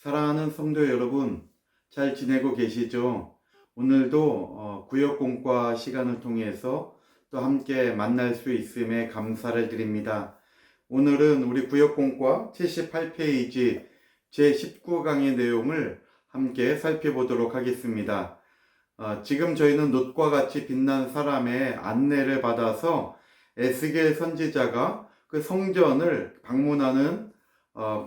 사랑하는 성도 여러분, 잘 지내고 계시죠? 오늘도 구역공과 시간을 통해서 또 함께 만날 수 있음에 감사를 드립니다. 오늘은 우리 구역공과 78페이지 제19강의 내용을 함께 살펴보도록 하겠습니다. 지금 저희는 놋과 같이 빛난 사람의 안내를 받아서 에스겔 선지자가 그 성전을 방문하는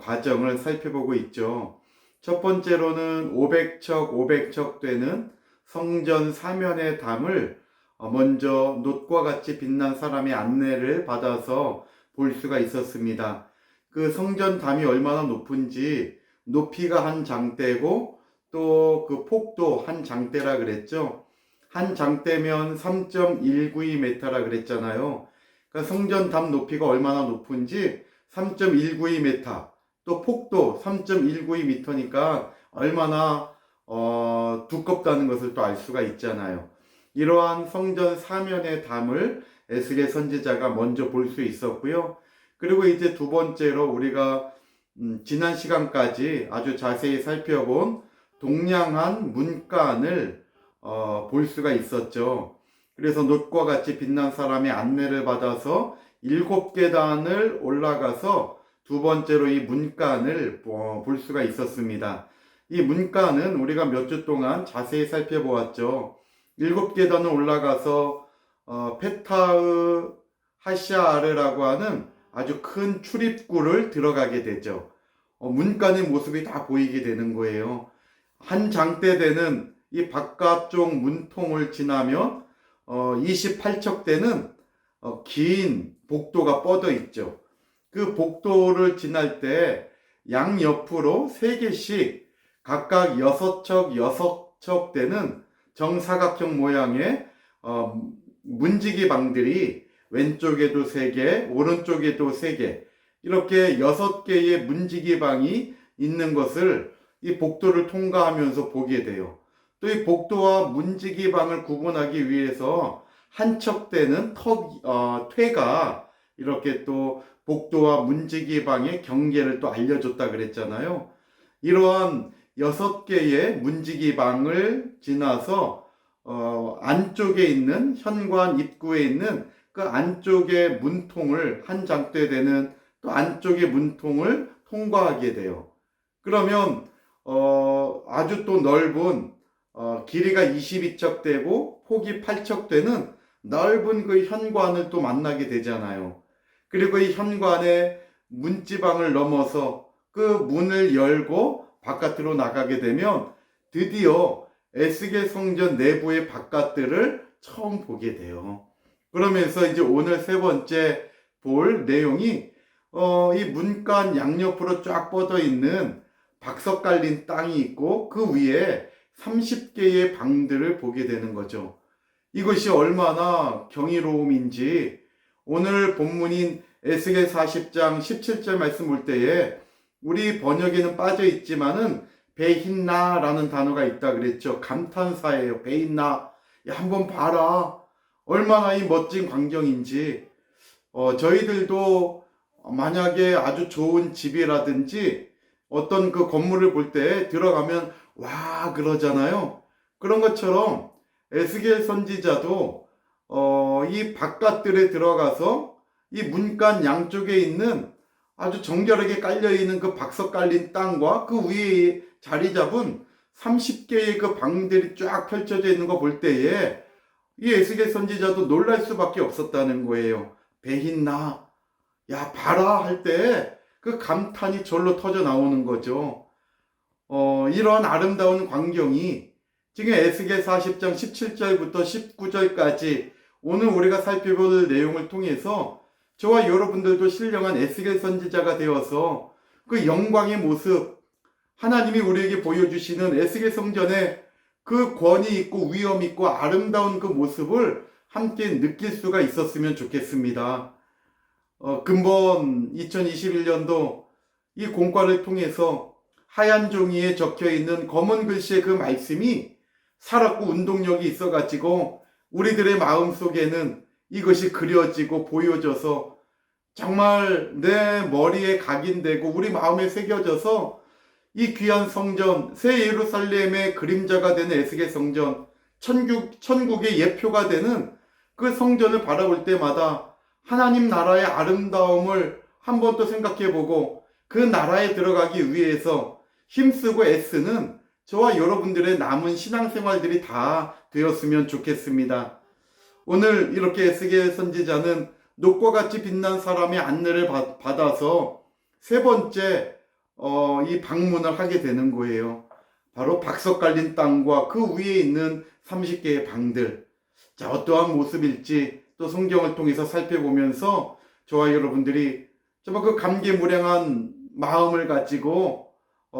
과정을 살펴보고 있죠. 첫 번째로는 500척 되는 성전 사면의 담을 먼저 놋과 같이 빛난 사람의 안내를 받아서 볼 수가 있었습니다. 그 성전 담이 얼마나 높은지, 높이가 한 장대고 또 그 폭도 한 장대라 그랬죠. 한 장대면 3.192m라 그랬잖아요. 그러니까 성전 담 높이가 얼마나 높은지 3.192m, 또 폭도 3.192m니까 얼마나 두껍다는 것을 또 알 수가 있잖아요. 이러한 성전 사면의 담을 에스겔 선지자가 먼저 볼 수 있었고요. 그리고 이제 두 번째로 우리가 지난 시간까지 아주 자세히 살펴본 동량한 문간을 볼 수가 있었죠. 그래서 놋과 같이 빛난 사람의 안내를 받아서 7계단을 올라가서 두 번째로 이 문간을 볼 수가 있었습니다. 이 문간은 우리가 몇 주 동안 자세히 살펴보았죠. 7계단을 올라가서 페타흐 하샤르라고 하는 아주 큰 출입구를 들어가게 되죠. 문간의 모습이 다 보이게 되는 거예요. 한 장대 되는 이 바깥쪽 문통을 지나면 28척 되는 긴 복도가 뻗어 있죠. 그 복도를 지날 때 양옆으로 3개씩 각각 6척 되는 정사각형 모양의 문지기 방들이 왼쪽에도 3개, 오른쪽에도 3개, 이렇게 6개의 문지기 방이 있는 것을 이 복도를 통과하면서 보게 돼요. 또 이 복도와 문지기 방을 구분하기 위해서 한 척되는 퇴가 이렇게 또 복도와 문지기 방의 경계를 또 알려줬다 그랬잖아요. 이러한 6개의 문지기 방을 지나서 안쪽에 있는 현관 입구에 있는 그 안쪽의 문통을 한 장대 되는 또 안쪽의 문통을 통과하게 돼요. 그러면 아주 또 넓은 길이가 22척 되고 폭이 8척 되는 넓은 그 현관을 또 만나게 되잖아요. 그리고 이 현관의 문지방을 넘어서 그 문을 열고 바깥으로 나가게 되면 드디어 에스겔 성전 내부의 바깥들을 처음 보게 돼요. 그러면서 이제 오늘 세 번째 볼 내용이 이 문간 양옆으로 쫙 뻗어 있는 박석 깔린 땅이 있고 그 위에 30개의 방들을 보게 되는 거죠. 이것이 얼마나 경이로움인지 오늘 본문인 에스겔 40장 17절 말씀 볼 때에 우리 번역에는 빠져 있지만은 베힌나라는 단어가 있다 그랬죠. 감탄사예요. 베힌나. 야, 한번 봐라. 얼마나 이 멋진 광경인지. 저희들도 만약에 아주 좋은 집이라든지 어떤 그 건물을 볼 때 들어가면 와 그러잖아요. 그런 것처럼 에스겔 선지자도 이 바깥들에 들어가서 이 문간 양쪽에 있는 아주 정결하게 깔려있는 그 박석 깔린 땅과 그 위에 자리 잡은 30개의 그 방들이 쫙 펼쳐져 있는 거 볼 때에 이 에스겔 선지자도 놀랄 수밖에 없었다는 거예요. 베힌나, 야 봐라 할 때 그 감탄이 절로 터져 나오는 거죠. 이런 아름다운 광경이 지금 에스겔 40장 17절부터 19절까지 오늘 우리가 살펴볼 내용을 통해서 저와 여러분들도 신령한 에스겔 선지자가 되어서 그 영광의 모습, 하나님이 우리에게 보여주시는 에스겔 성전의 그 권위 있고 위엄 있고 아름다운 그 모습을 함께 느낄 수가 있었으면 좋겠습니다. 근본 2021년도 이 공과를 통해서 하얀 종이에 적혀 있는 검은 글씨의 그 말씀이 살았고 운동력이 있어가지고 우리들의 마음 속에는 이것이 그려지고 보여져서 정말 내 머리에 각인되고 우리 마음에 새겨져서 이 귀한 성전, 새 예루살렘의 그림자가 되는 에스겔 성전, 천국의 예표가 되는 그 성전을 바라볼 때마다 하나님 나라의 아름다움을 한 번 또 생각해 보고 그 나라에 들어가기 위해서 힘쓰고 애쓰는 저와 여러분들의 남은 신앙생활들이 다 되었으면 좋겠습니다. 오늘 이렇게 에스겔 선지자는 녹과 같이 빛난 사람의 안내를 받아서 세 번째 이 방문을 하게 되는 거예요. 바로 박석 깔린 땅과 그 위에 있는 30개의 방들. 자, 어떠한 모습일지 또 성경을 통해서 살펴보면서 저와 여러분들이 정말 그 감개무량한 마음을 가지고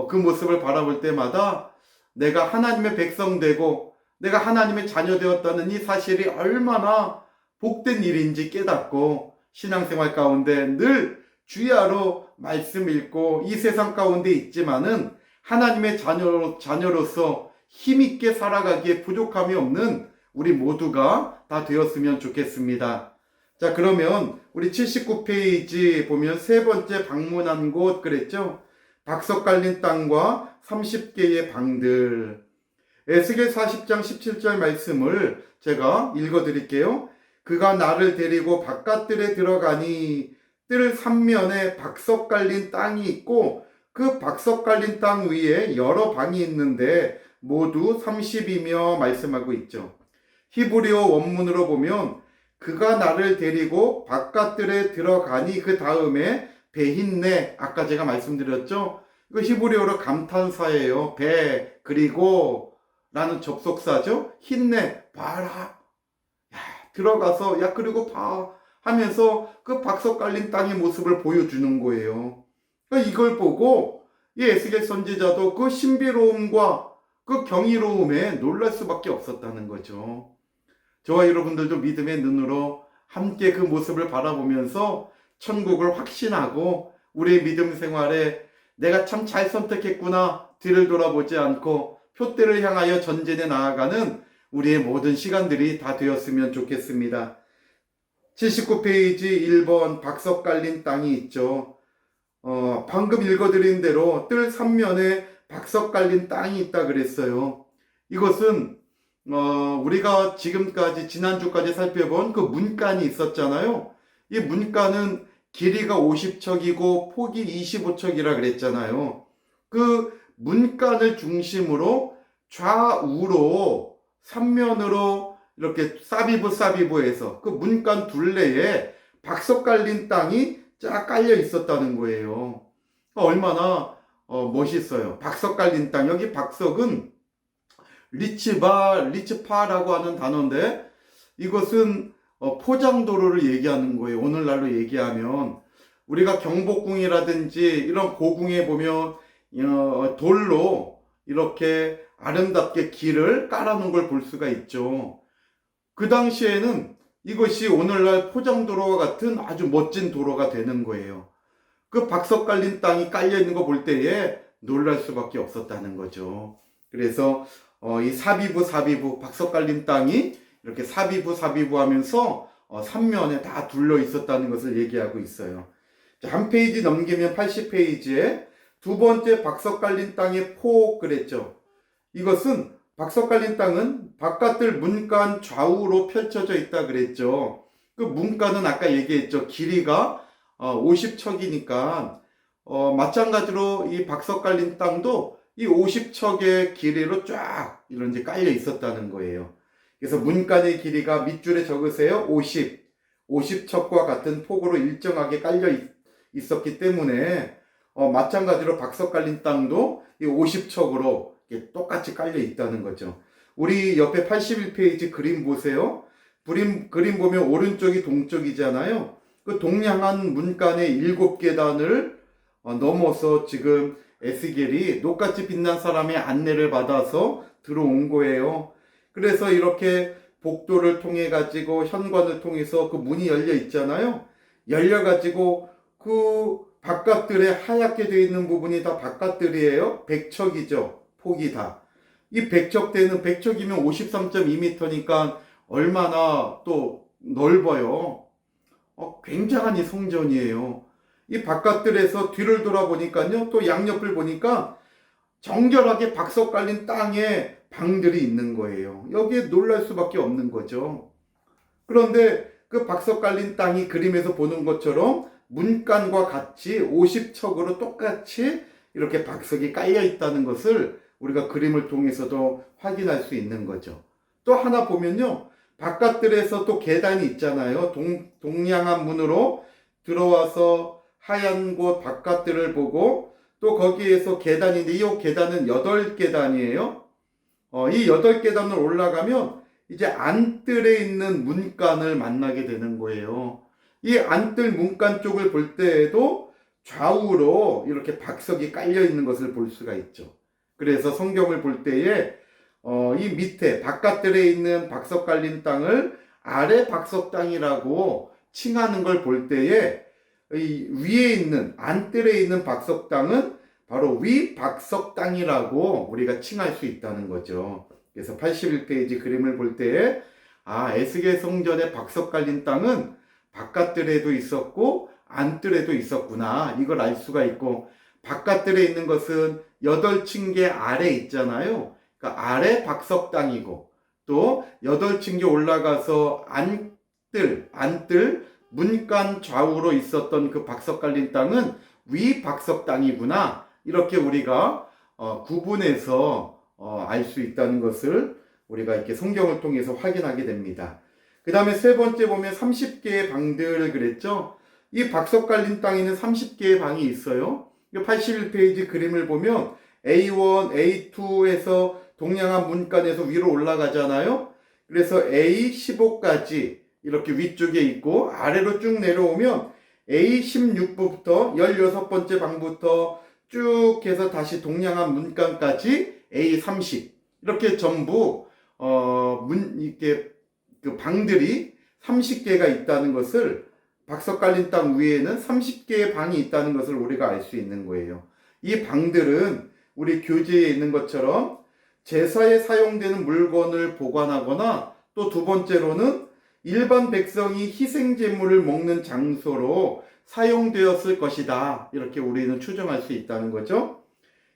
그 모습을 바라볼 때마다 내가 하나님의 백성 되고 내가 하나님의 자녀 되었다는 이 사실이 얼마나 복된 일인지 깨닫고 신앙생활 가운데 늘 주야로 말씀 읽고 이 세상 가운데 있지만은 하나님의 자녀로서 힘있게 살아가기에 부족함이 없는 우리 모두가 다 되었으면 좋겠습니다. 자, 그러면 우리 79페이지 보면 세 번째 방문한 곳 그랬죠? 박석 깔린 땅과 30개의 방들. 에스겔 40장 17절 말씀을 제가 읽어드릴게요. 그가 나를 데리고 바깥들에 들어가니 뜰 삼면에 박석 깔린 땅이 있고 그 박석 깔린 땅 위에 여러 방이 있는데 모두 30이며 말씀하고 있죠. 히브리어 원문으로 보면 그가 나를 데리고 바깥들에 들어가니 그 다음에 베힌네, 아까 제가 말씀드렸죠. 이거 히브리어로 감탄사예요. 배 그리고 라는 접속사죠. 힌네 봐라. 야, 들어가서 야 그리고 봐 하면서 그 박석 깔린 땅의 모습을 보여주는 거예요. 그러니까 이걸 보고 이 에스겔 선지자도 그 신비로움과 그 경이로움에 놀랄 수밖에 없었다는 거죠. 저와 여러분들도 믿음의 눈으로 함께 그 모습을 바라보면서 천국을 확신하고 우리의 믿음 생활에 내가 참 잘 선택했구나 뒤를 돌아보지 않고 표대를 향하여 전진해 나아가는 우리의 모든 시간들이 다 되었으면 좋겠습니다. 79페이지 1번 박석 깔린 땅이 있죠. 방금 읽어드린 대로 뜰 3면에 박석 깔린 땅이 있다 그랬어요. 이것은 우리가 지금까지 지난주까지 살펴본 그 문간이 있었잖아요. 이 문간은 길이가 50척이고 폭이 25척이라 그랬잖아요. 그 문간을 중심으로 좌우로 3면으로 이렇게 사비부에서 그 문간 둘레에 박석 깔린 땅이 쫙 깔려 있었다는 거예요. 얼마나 멋있어요. 박석 깔린 땅. 여기 박석은 리츠파라고 하는 단어인데 이것은 포장도로를 얘기하는 거예요. 오늘날로 얘기하면 우리가 경복궁이라든지 이런 고궁에 보면 돌로 이렇게 아름답게 길을 깔아놓은 걸 볼 수가 있죠. 그 당시에는 이것이 오늘날 포장도로와 같은 아주 멋진 도로가 되는 거예요. 그 박석 깔린 땅이 깔려 있는 거 볼 때에 놀랄 수밖에 없었다는 거죠. 그래서 이 사비부 박석 깔린 땅이 이렇게 사비부 하면서 3면에 다 둘러 있었다는 것을 얘기하고 있어요. 자, 한 페이지 넘기면 80페이지에 두 번째 박석 깔린 땅의 폭 그랬죠. 이것은 박석 깔린 땅은 바깥들 문간 좌우로 펼쳐져 있다 그랬죠. 그 문간은 아까 얘기했죠. 길이가 50척이니까 마찬가지로 이 박석 깔린 땅도 이 50척의 길이로 쫙 이런 데 깔려 있었다는 거예요. 그래서 문간의 길이가 밑줄에 적으세요. 50척과 같은 폭으로 일정하게 깔려 있었기 때문에 마찬가지로 박석 깔린 땅도 이 50척으로 똑같이 깔려 있다는 거죠. 우리 옆에 81페이지 그림 보세요. 그림 보면 오른쪽이 동쪽이잖아요. 그 동양한 문간의 7계단을 넘어서 지금 에스겔이 녹같이 빛난 사람의 안내를 받아서 들어온 거예요. 그래서 이렇게 복도를 통해 가지고 현관을 통해서 그 문이 열려 있잖아요. 열려 가지고 그 바깥들에 하얗게 되어 있는 부분이 다 바깥들이에요. 100척이죠. 폭이 다. 이 100척대는 100척이면 53.2m니까 얼마나 또 넓어요. 굉장한 이 성전이에요. 이 바깥들에서 뒤를 돌아보니까요. 또 양옆을 보니까 정결하게 박석 깔린 땅에 방들이 있는 거예요. 여기에 놀랄 수밖에 없는 거죠. 그런데 그 박석 깔린 땅이 그림에서 보는 것처럼 문간과 같이 50척으로 똑같이 이렇게 박석이 깔려 있다는 것을 우리가 그림을 통해서도 확인할 수 있는 거죠. 또 하나 보면요, 바깥들에서 또 계단이 있잖아요. 동양한 문으로 들어와서 하얀 곳 바깥들을 보고 또 거기에서 계단인데 이 계단은 8계단이에요. 이 8계단을 올라가면 이제 안뜰에 있는 문간을 만나게 되는 거예요. 이 안뜰 문간 쪽을 볼 때에도 좌우로 이렇게 박석이 깔려 있는 것을 볼 수가 있죠. 그래서 성경을 볼 때에 이 밑에 바깥들에 있는 박석 깔린 땅을 아래 박석 땅이라고 칭하는 걸 볼 때에 이 위에 있는 안뜰에 있는 박석 땅은 바로 위 박석 땅이라고 우리가 칭할 수 있다는 거죠. 그래서 81페이지 그림을 볼 때에 에스겔 성전의 박석 깔린 땅은 바깥뜰에도 있었고 안뜰에도 있었구나, 이걸 알 수가 있고, 바깥뜰에 있는 것은 8층계 아래 있잖아요. 그러니까 아래 박석 땅이고, 또 8층계 올라가서 안뜰 문간 좌우로 있었던 그 박석 깔린 땅은 위 박석 땅이구나, 이렇게 우리가 구분해서 알 수 있다는 것을 우리가 이렇게 성경을 통해서 확인하게 됩니다. 그 다음에 세 번째 보면 30개의 방들을 그랬죠. 이 박석 깔린 땅에는 30개의 방이 있어요. 81페이지 그림을 보면 A1, A2에서 동양한 문간에서 위로 올라가잖아요. 그래서 A15까지 이렇게 위쪽에 있고, 아래로 쭉 내려오면 A16부터 16번째 방부터 쭉 해서 다시 동양한 문간까지 A30, 이렇게 전부 이렇게 그 방들이 30개가 있다는 것을, 박석 깔린 땅 위에는 30개의 방이 있다는 것을 우리가 알 수 있는 거예요. 이 방들은 우리 교재에 있는 것처럼 제사에 사용되는 물건을 보관하거나, 또 두 번째로는 일반 백성이 희생제물을 먹는 장소로 사용되었을 것이다, 이렇게 우리는 추정할 수 있다는 거죠.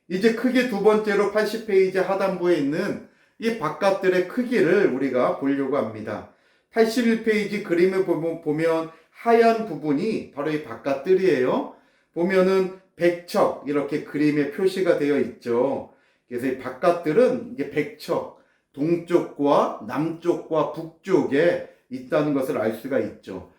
이제 크게 두 번째로 80페이지 하단부에 있는 이 바깥들의 크기를 우리가 보려고 합니다. 81페이지 그림을 보면 하얀 부분이 바로 이 바깥들이에요. 보면은 100척 이렇게 그림에 표시가 되어 있죠. 그래서 이 바깥들은 이게 100척, 동쪽과 남쪽과 북쪽에 있다는 것을 알 수가 있죠.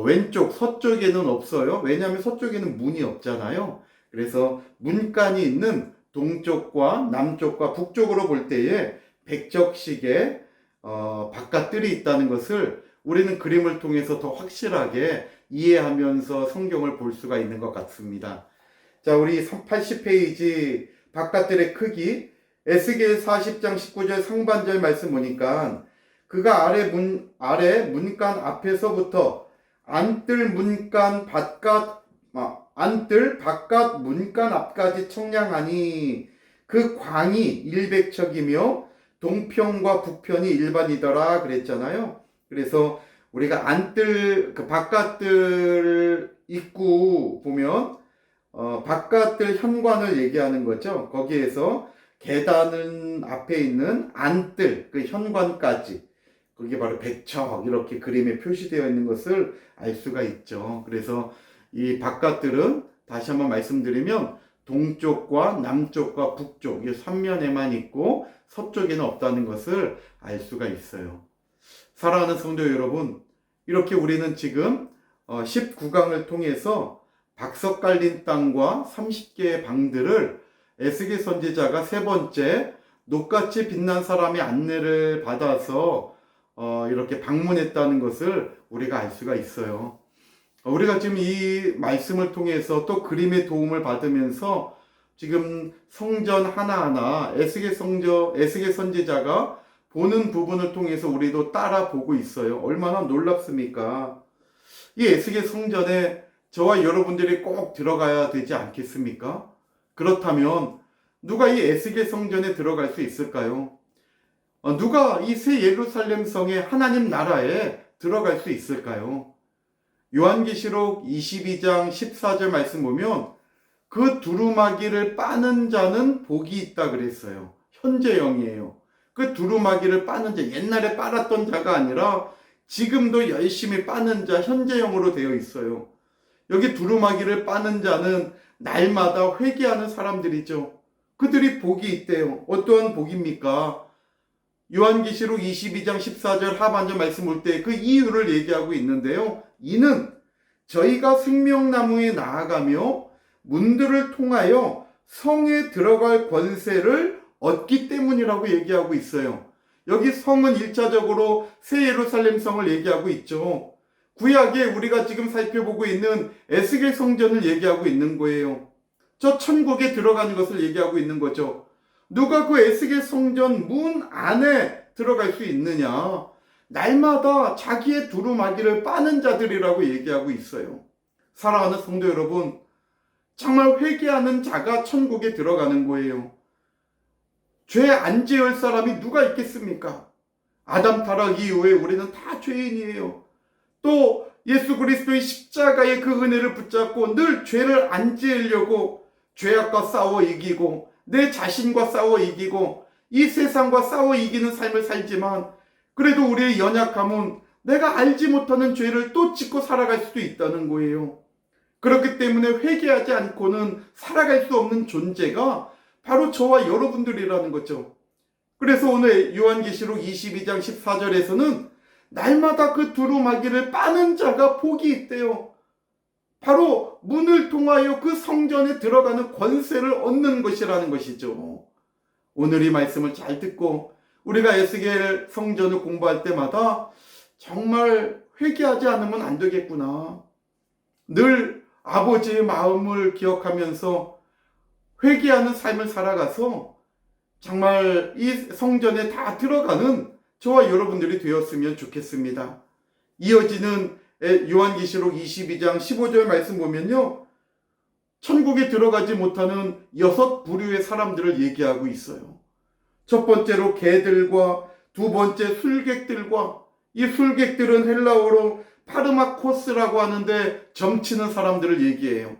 왼쪽 서쪽에는 없어요. 왜냐하면 서쪽에는 문이 없잖아요. 그래서 문간이 있는 동쪽과 남쪽과 북쪽으로 볼 때에 100척씩의 바깥들이 있다는 것을 우리는 그림을 통해서 더 확실하게 이해하면서 성경을 볼 수가 있는 것 같습니다. 자, 우리 80페이지 바깥들의 크기, 에스겔 40장 19절 상반절 말씀 보니까 그가 아래 문간 앞에서부터 안뜰 바깥 문간 앞까지 청량하니 그 광이 100척이며 동편과 북편이 일반이더라 그랬잖아요. 그래서 우리가 안뜰 그 바깥뜰 입구 보면 바깥뜰 현관을 얘기하는 거죠. 거기에서 계단 앞에 있는 안뜰 그 현관까지, 그게 바로 100척 이렇게 그림에 표시되어 있는 것을 알 수가 있죠. 그래서 이 바깥뜰은 다시 한번 말씀드리면 동쪽과 남쪽과 북쪽 이 3면에만 있고 서쪽에는 없다는 것을 알 수가 있어요. 사랑하는 성도 여러분, 이렇게 우리는 지금 19강을 통해서 박석 깔린 땅과 30개의 방들을 에스겔 선지자가 세 번째 녹같이 빛난 사람의 안내를 받아서 이렇게 방문했다는 것을 우리가 알 수가 있어요. 우리가 지금 이 말씀을 통해서 또 그림의 도움을 받으면서 지금 성전 하나하나 에스겔 선지자가 보는 부분을 통해서 우리도 따라 보고 있어요. 얼마나 놀랍습니까? 이 에스겔 성전에 저와 여러분들이 꼭 들어가야 되지 않겠습니까? 그렇다면 누가 이 에스겔 성전에 들어갈 수 있을까요? 누가 이 새 예루살렘 성의 하나님 나라에 들어갈 수 있을까요? 요한계시록 22장 14절 말씀 보면 그 두루마기를 빠는 자는 복이 있다 그랬어요. 현재형이에요. 그 두루마기를 빠는 자, 옛날에 빨았던 자가 아니라 지금도 열심히 빠는 자, 현재형으로 되어 있어요. 여기 두루마기를 빠는 자는 날마다 회개하는 사람들이죠. 그들이 복이 있대요. 어떠한 복입니까? 요한계시록 22장 14절 하반절 말씀 볼 때 그 이유를 얘기하고 있는데요. 이는 저희가 생명나무에 나아가며 문들을 통하여 성에 들어갈 권세를 얻기 때문이라고 얘기하고 있어요. 여기 성은 1차적으로 새 예루살렘 성을 얘기하고 있죠. 구약에 우리가 지금 살펴보고 있는 에스겔 성전을 얘기하고 있는 거예요. 저 천국에 들어가는 것을 얘기하고 있는 거죠. 누가 그 에스겔 성전 문 안에 들어갈 수 있느냐? 날마다 자기의 두루마기를 빠는 자들이라고 얘기하고 있어요. 사랑하는 성도 여러분, 정말 회개하는 자가 천국에 들어가는 거예요. 죄 안 지을 사람이 누가 있겠습니까? 아담 타락 이후에 우리는 다 죄인이에요. 또 예수 그리스도의 십자가의 그 은혜를 붙잡고 늘 죄를 안 지으려고 죄악과 싸워 이기고 내 자신과 싸워 이기고 이 세상과 싸워 이기는 삶을 살지만 그래도 우리의 연약함은 내가 알지 못하는 죄를 또 짓고 살아갈 수도 있다는 거예요. 그렇기 때문에 회개하지 않고는 살아갈 수 없는 존재가 바로 저와 여러분들이라는 거죠. 그래서 오늘 요한계시록 22장 14절에서는 날마다 그 두루마기를 빠는 자가 복이 있대요. 바로 문을 통하여 그 성전에 들어가는 권세를 얻는 것이라는 것이죠. 오늘 이 말씀을 잘 듣고 우리가 에스겔 성전을 공부할 때마다 정말 회개하지 않으면 안 되겠구나. 늘 아버지의 마음을 기억하면서 회개하는 삶을 살아가서 정말 이 성전에 다 들어가는 저와 여러분들이 되었으면 좋겠습니다. 이어지는 요한계시록 22장 15절 말씀 보면요. 천국에 들어가지 못하는 6부류의 사람들을 얘기하고 있어요. 첫 번째로 개들과 두 번째 술객들과 이 술객들은 헬라어로 파르마코스라고 하는데 점치는 사람들을 얘기해요.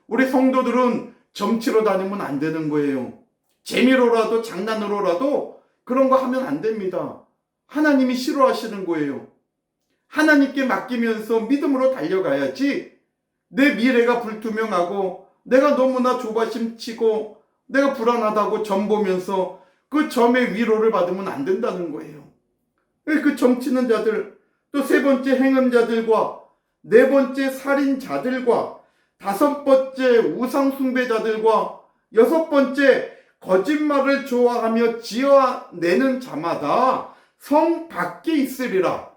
우리 성도들은 점치러 다니면 안 되는 거예요. 재미로라도 장난으로라도 그런 거 하면 안 됩니다. 하나님이 싫어하시는 거예요. 하나님께 맡기면서 믿음으로 달려가야지 내 미래가 불투명하고 내가 너무나 조바심치고 내가 불안하다고 점 보면서 그 점의 위로를 받으면 안 된다는 거예요. 그 점치는 자들, 또 세 번째 행음자들과 네 번째 살인자들과 다섯 번째 우상숭배자들과 여섯 번째 거짓말을 좋아하며 지어내는 자마다 성 밖에 있으리라.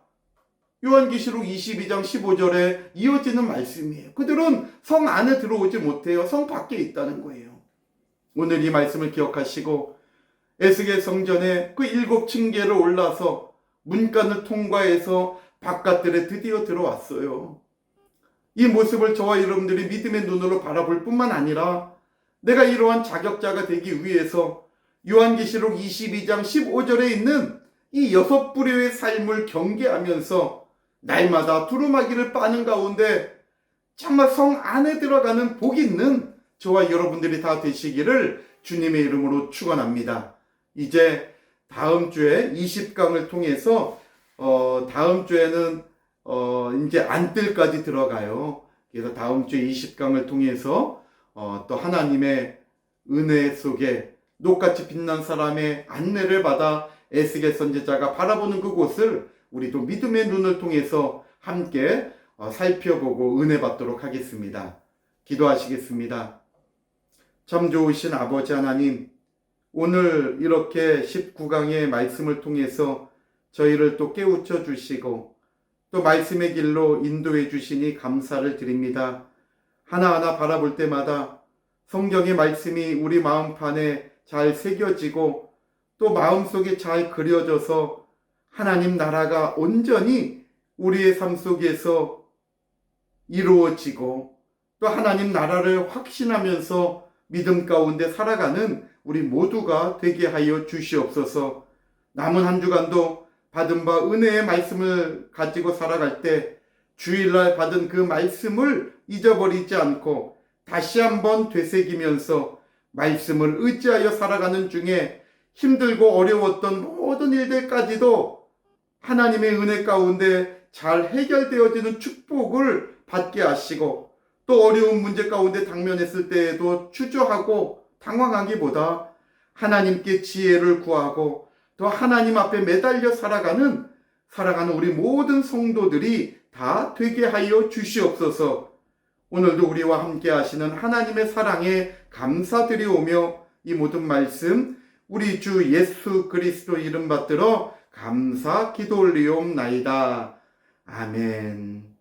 요한계시록 22장 15절에 이어지는 말씀이에요. 그들은 성 안에 들어오지 못해요. 성 밖에 있다는 거예요. 오늘 이 말씀을 기억하시고 에스겔 성전에 그 7층계를 올라서 문간을 통과해서 바깥들에 드디어 들어왔어요. 이 모습을 저와 여러분들이 믿음의 눈으로 바라볼 뿐만 아니라 내가 이러한 자격자가 되기 위해서 요한계시록 22장 15절에 있는 이 6부류의 삶을 경계하면서 날마다 두루마기를 빠는 가운데 정말 성 안에 들어가는 복 있는 저와 여러분들이 다 되시기를 주님의 이름으로 축원합니다. 이제 다음 주에 20강을 통해서 다음 주에는 이제 안뜰까지 들어가요. 그래서 다음 주에 20강을 통해서 또 하나님의 은혜 속에 녹같이 빛난 사람의 안내를 받아 에스겔 선지자가 바라보는 그곳을 우리도 믿음의 눈을 통해서 함께 살펴보고 은혜 받도록 하겠습니다. 기도하시겠습니다. 참 좋으신 아버지 하나님, 오늘 이렇게 19강의 말씀을 통해서 저희를 또 깨우쳐 주시고 또 말씀의 길로 인도해 주시니 감사를 드립니다. 하나하나 바라볼 때마다 성경의 말씀이 우리 마음판에 잘 새겨지고 또 마음속에 잘 그려져서 하나님 나라가 온전히 우리의 삶 속에서 이루어지고 또 하나님 나라를 확신하면서 믿음 가운데 살아가는 우리 모두가 되게 하여 주시옵소서. 남은 한 주간도 받은 바 은혜의 말씀을 가지고 살아갈 때 주일날 받은 그 말씀을 잊어버리지 않고 다시 한번 되새기면서 말씀을 의지하여 살아가는 중에 힘들고 어려웠던 모든 일들까지도 하나님의 은혜 가운데 잘 해결되어지는 축복을 받게 하시고, 또 어려운 문제 가운데 당면했을 때에도 주저하고 당황하기보다 하나님께 지혜를 구하고 또 하나님 앞에 매달려 살아가는 우리 모든 성도들이 다 되게 하여 주시옵소서. 오늘도 우리와 함께 하시는 하나님의 사랑에 감사드리오며 이 모든 말씀 우리 주 예수 그리스도 이름 받들어 감사 기도 올리옵나이다. 아멘.